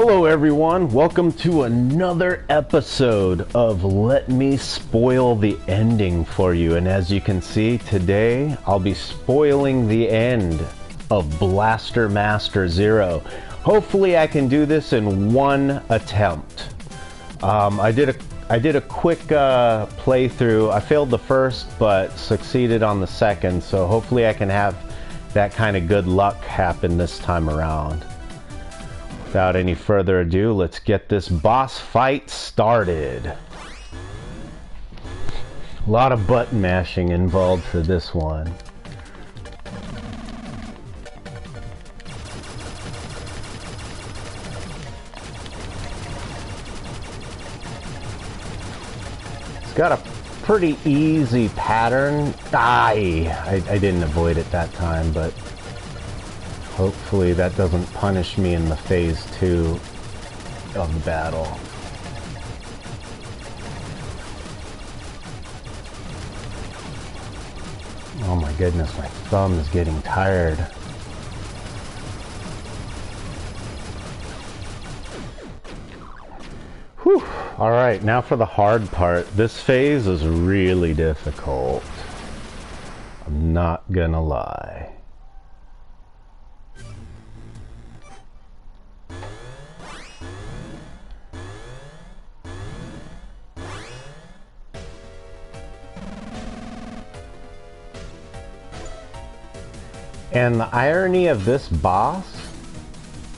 Hello everyone, welcome to another episode of Let Me Spoil the Ending for you. And as you can see, today I'll be spoiling the end of Blaster Master Zero. Hopefully I can do this in one attempt. I did a quick playthrough. I failed the first but succeeded on the second, so hopefully I can have that kind of good luck happen this time around. Without any further ado, let's get this boss fight started. A lot of button mashing involved for this one. It's got a pretty easy pattern. I didn't avoid it that time, but hopefully that doesn't punish me in the phase 2 of the battle. Oh my goodness, my thumb is getting tired. Whew. Alright, now for the hard part. This phase is really difficult. I'm not gonna lie. And the irony of this boss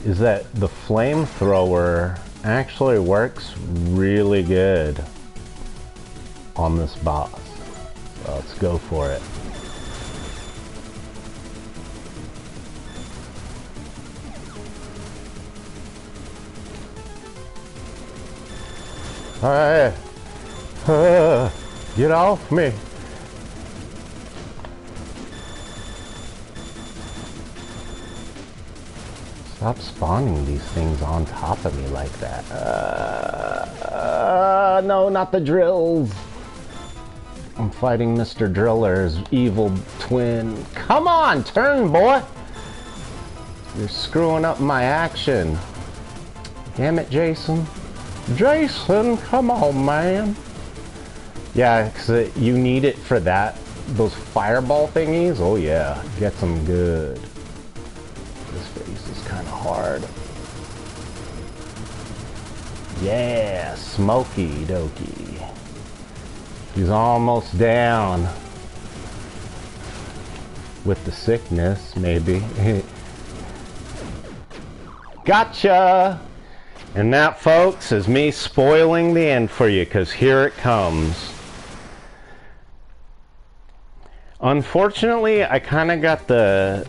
is that the flamethrower actually works really good on this boss. So let's go for it. Hey, get off me. Stop spawning these things on top of me like that. No, not the drills. I'm fighting Mr. Driller's evil twin. Come on, turn, boy. You're screwing up my action. Damn it, Jason. Jason, come on, man. Yeah, because you need it for that. Those fireball thingies. Oh, yeah. Get them good. This phase is kind of hard. Yeah, smoky dokey. He's almost down. With the sickness, maybe. Gotcha! And that, folks, is me spoiling the end for you, because here it comes. Unfortunately, I kind of got the...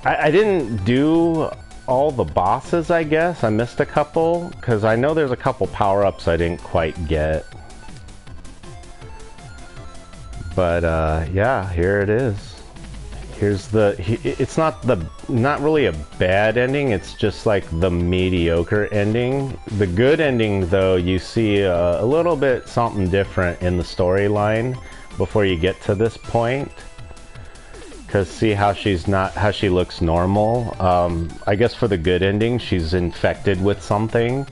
I didn't do all the bosses, I guess. I missed a couple, because I know there's a couple power-ups I didn't quite get. But, yeah, here it is. Here's the... It's not really a bad ending, it's just like the mediocre ending. The good ending, though, you see a little bit something different in the storyline before you get to this point. Because see how she looks normal. I guess for the good ending, she's infected with something.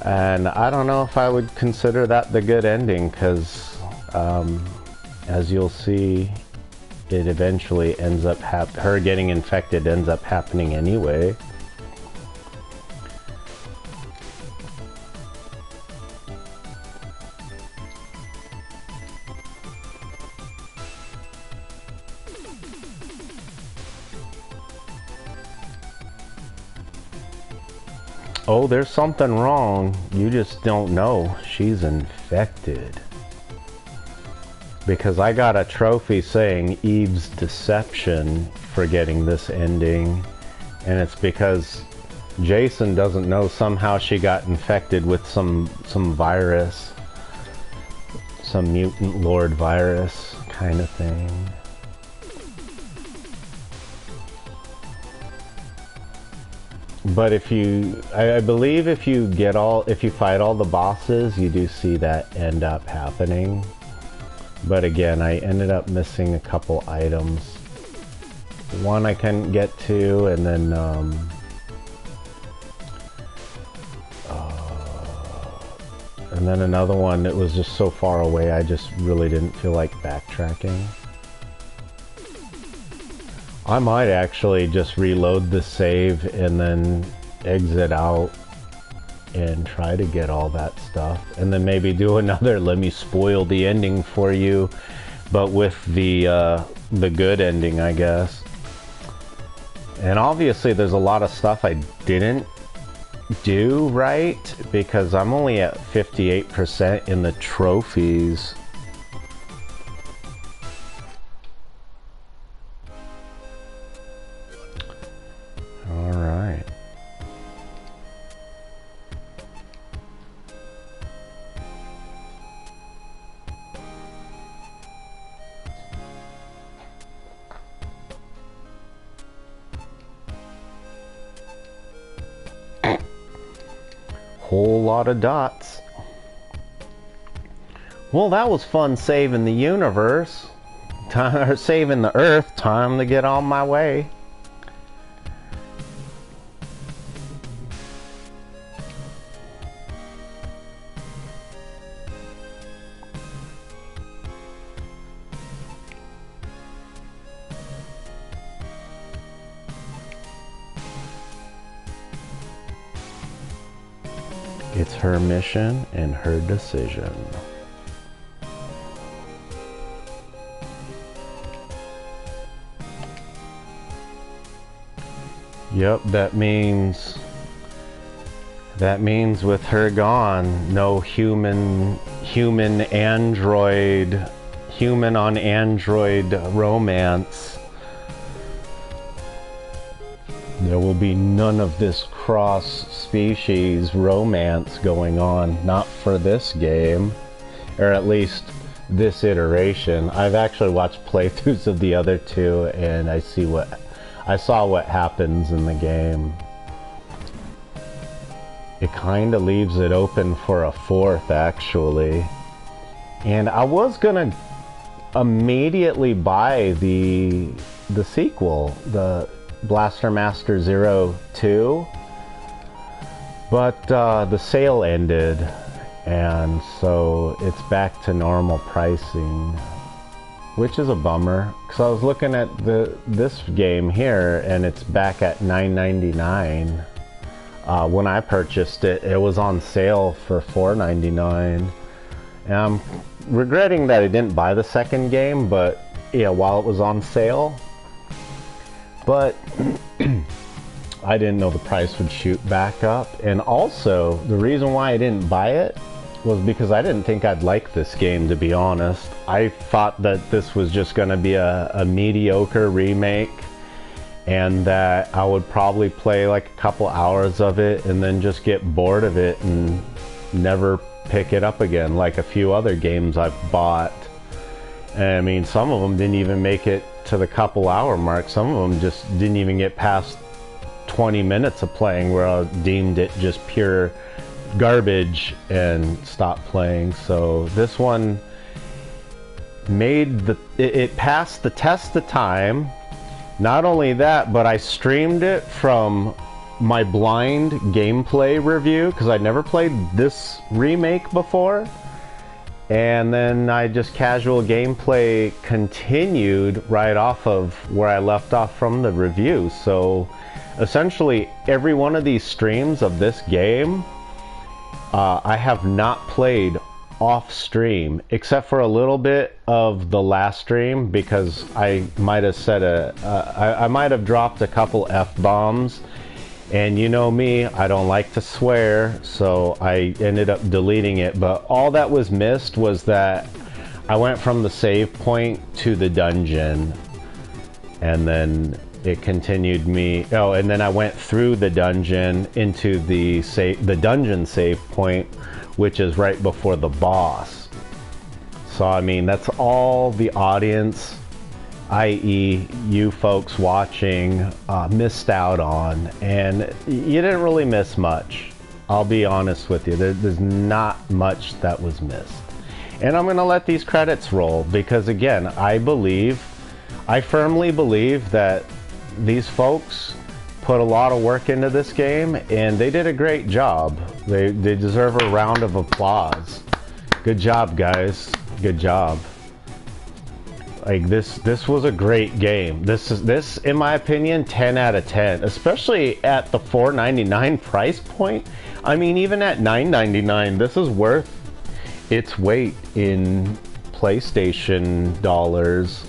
And I don't know if I would consider that the good ending, because as you'll see, it eventually ends up her getting infected ends up happening anyway. Oh, there's something wrong. You just don't know. She's infected. Because I got a trophy saying Eve's Deception for getting this ending. And it's because Jason doesn't know somehow she got infected with some virus. Some mutant lord virus kind of thing. But if you, I believe if you fight all the bosses, you do see that end up happening. But again, I ended up missing a couple items. One I couldn't get to, and then and then another one that was just so far away I just really didn't feel like backtracking. I might actually just reload the save and then exit out and try to get all that stuff, and then maybe do another let me spoil the ending for you, but with the good ending, I guess. And obviously there's a lot of stuff I didn't do right because I'm only at 58% in the trophies. All right. Whole lot of dots. Well, that was fun saving the universe. Time, saving the Earth. Time to get on my way. It's her mission and her decision. Yep, that means with her gone, no human on android romance. There will be none of this cross-species romance going on, not for this game, or at least this iteration. I've actually watched playthroughs of the other two, and I saw what happens in the game. It kind of leaves it open for a fourth, actually. And I was gonna immediately buy the sequel, the Blaster Master Zero 2, but the sale ended, and so it's back to normal pricing, which is a bummer, because I was looking at this game here and it's back at $9.99. When I purchased it, it was on sale for $4.99, and I'm regretting that I didn't buy the second game, but yeah, while it was on sale. But I didn't know the price would shoot back up. And also, the reason why I didn't buy it was because I didn't think I'd like this game, to be honest. I thought that this was just going to be a mediocre remake, and that I would probably play like a couple hours of it and then just get bored of it and never pick it up again, like a few other games I've bought. And I mean, some of them didn't even make it to the couple hour mark. Some of them just didn't even get past 20 minutes of playing, where I deemed it just pure garbage and stopped playing. So this one made it passed the test of time. Not only that, but I streamed it from my blind gameplay review, because I'd never played this remake before. And then I just casual gameplay continued right off of where I left off from the review. So essentially every one of these streams of this game, I have not played off stream, except for a little bit of the last stream, because I might have said I might have dropped a couple F-bombs. And you know me, I don't like to swear, so I ended up deleting it. But all that was missed was that I went from the save point to the dungeon, and then it continued me. Oh, and then I went through the dungeon into the dungeon save point, which is right before the boss. So I mean, that's all the audience, i.e. you folks watching, missed out on, and you didn't really miss much. I'll be honest with you, there's not much that was missed. And I'm gonna let these credits roll, because again, I firmly believe that these folks put a lot of work into this game, and they did a great job. They deserve a round of applause. Good job, guys. Good job. Like this was a great game. This in my opinion 10 out of 10, especially at the $4.99 price point. I mean, even at $9.99, this is worth its weight in PlayStation dollars.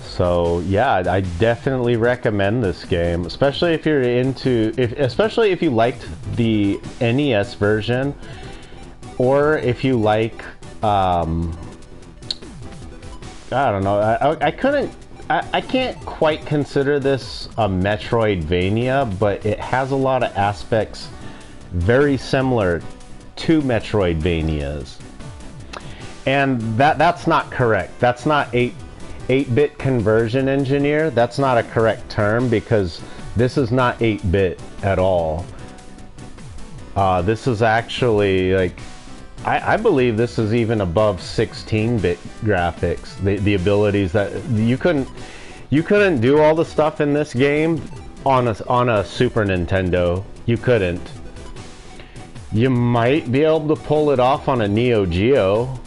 So yeah, I definitely recommend this game, especially if you're into, especially if you liked the NES version, or if you like, I don't know, I can't quite consider this a Metroidvania, but it has a lot of aspects very similar to Metroidvanias. And that's not correct. That's not 8-bit conversion engineer. That's not a correct term, because this is not 8-bit at all. This is actually, like, I believe this is even above 16-bit graphics. The abilities that you couldn't do all the stuff in this game on a Super Nintendo. You couldn't. You might be able to pull it off on a Neo Geo,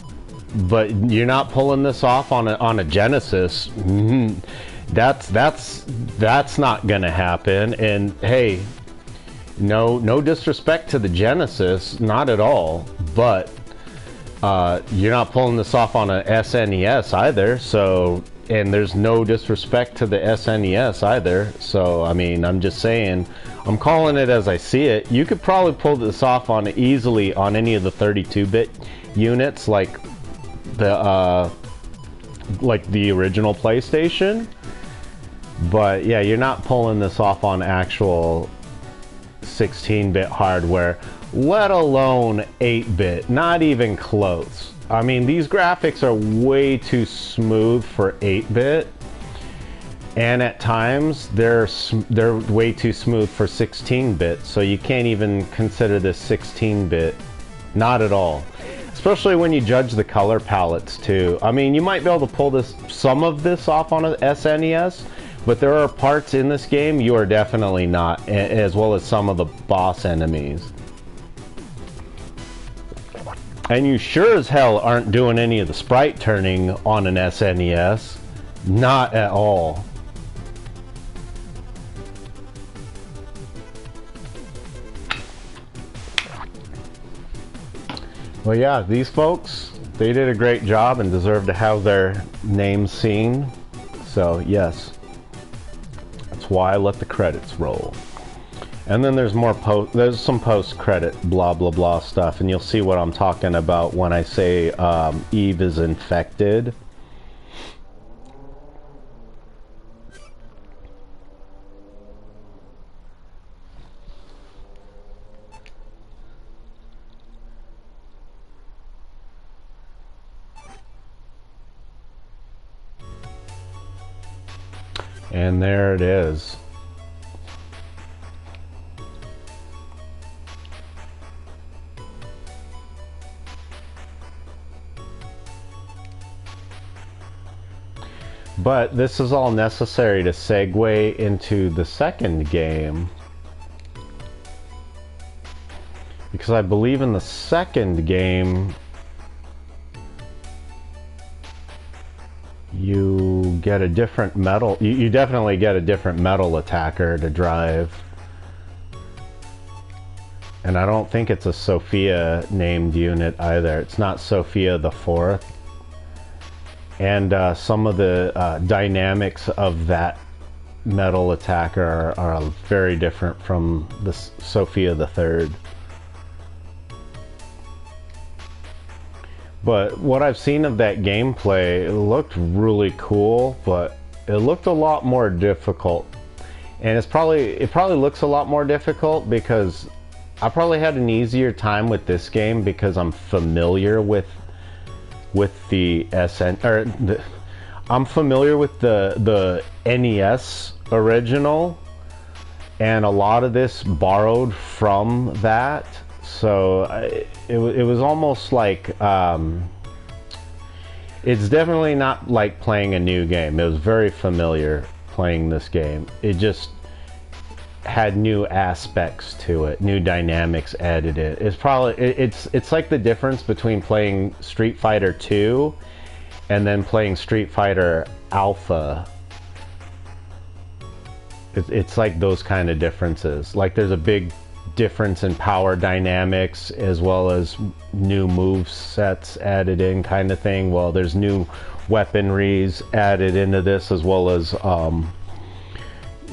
but you're not pulling this off on a Genesis. That's not gonna happen. And hey, no disrespect to the Genesis, not at all, but you're not pulling this off on a SNES either. So, and there's no disrespect to the SNES either. So I mean, I'm just saying, I'm calling it as I see it. You could probably pull this off easily on any of the 32-bit units, like the original PlayStation. But yeah, you're not pulling this off on actual 16-bit hardware, let alone 8-bit. Not even close. I mean, these graphics are way too smooth for 8-bit, and at times they're way too smooth for 16-bit. So you can't even consider this 16-bit. Not at all. Especially when you judge the color palettes too. I mean, you might be able to pull some of this off on a SNES, but there are parts in this game you are definitely not, as well as some of the boss enemies. And you sure as hell aren't doing any of the sprite turning on an SNES. Not at all. Well, yeah, these folks, they did a great job and deserve to have their names seen. So, yes. That's why I let the credits roll. And then there's there's some post-credit blah blah blah stuff, and you'll see what I'm talking about when I say Eve is infected. And there it is. But this is all necessary to segue into the second game, because I believe in the second game you get a different metal, you definitely get a different metal attacker to drive. And I don't think it's a Sophia named unit either. It's not Sophia the Fourth. And some of the dynamics of that metal attacker are very different from the Sophia the Third. But what I've seen of that gameplay, it looked really cool, but it looked a lot more difficult. And it probably looks a lot more difficult because I probably had an easier time with this game because I'm familiar with the I'm familiar with the NES original, and a lot of this borrowed from that. So it was almost like it's definitely not like playing a new game. It was very familiar playing this game. It just, had new aspects to it, new dynamics added it. It's probably it's like the difference between playing Street Fighter 2 and then playing Street Fighter Alpha. It's like those kind of differences. Like there's a big difference in power dynamics as well as new move sets added in kind of thing. Well, there's new weaponries added into this as well as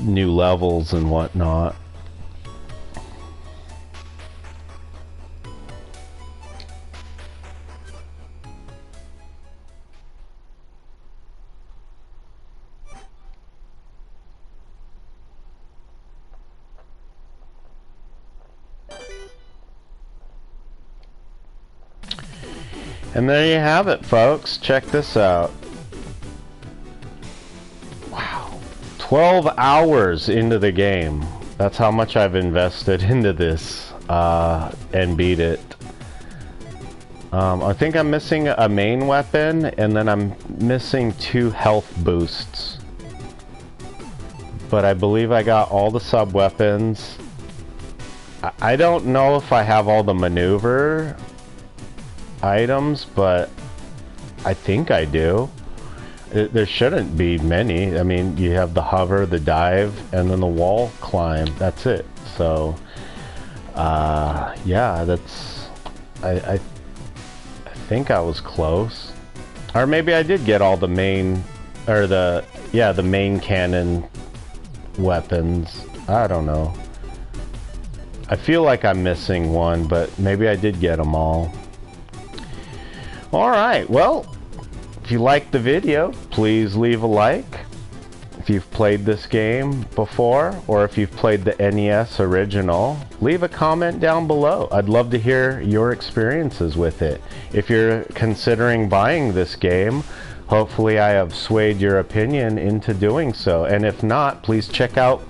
new levels and whatnot. And there you have it, folks. Check this out. Wow. 12 hours into the game. That's how much I've invested into this and beat it. I think I'm missing a main weapon, and then I'm missing 2 health boosts. But I believe I got all the sub-weapons. I don't know if I have all the maneuver items, but I think I do. There shouldn't be many. I mean, you have the hover, the dive, and then the wall climb. That's it. So, yeah, that's... I think I was close. Or maybe I did get all the main... Or the... Yeah, the main cannon weapons. I don't know. I feel like I'm missing one, but maybe I did get them all. Alright, well, if you liked the video, please leave a like. If you've played this game before, or if you've played the NES original, leave a comment down below. I'd love to hear your experiences with it. If you're considering buying this game, hopefully I have swayed your opinion into doing so. And if not, please check out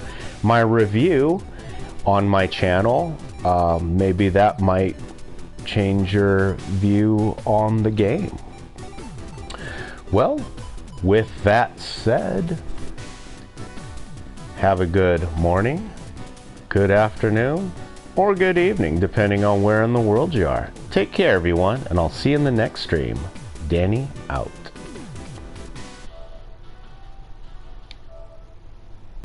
my review on my channel. Maybe that might change your view on the game. Well, with that said, have a good morning, good afternoon, or good evening, depending on where in the world you are. Take care, everyone, and I'll see you in the next stream. Danny out.